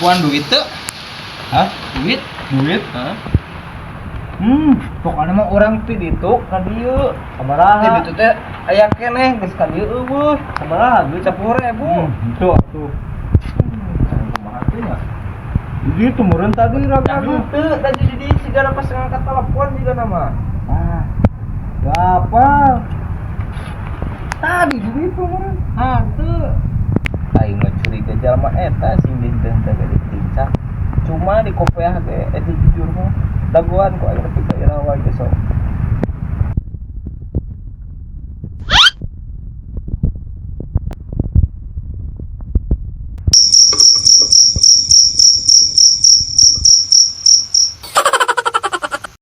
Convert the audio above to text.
Puan duit tuh. Hah? Duit. Duit? Hah? Pokoknya mah orang ti ditu ka dieu. Sabaraha? Itu teh aya keneh geus ka dieu eueuh. Sabaraha duit 10.000. Itu atuh. Kumaha teh nya? Jadi itu meureun tadi raga. Teu tadi di sigana pas ngangkat telepon juga nama. Ah. Apa? Tadi duit itu meureun. Teu. Aing mah curiga jalma eta sing dinten teh diperiksa. Cuma di kopiah ge jujur mah dagoan kok aing nepi ka irawa ge sok.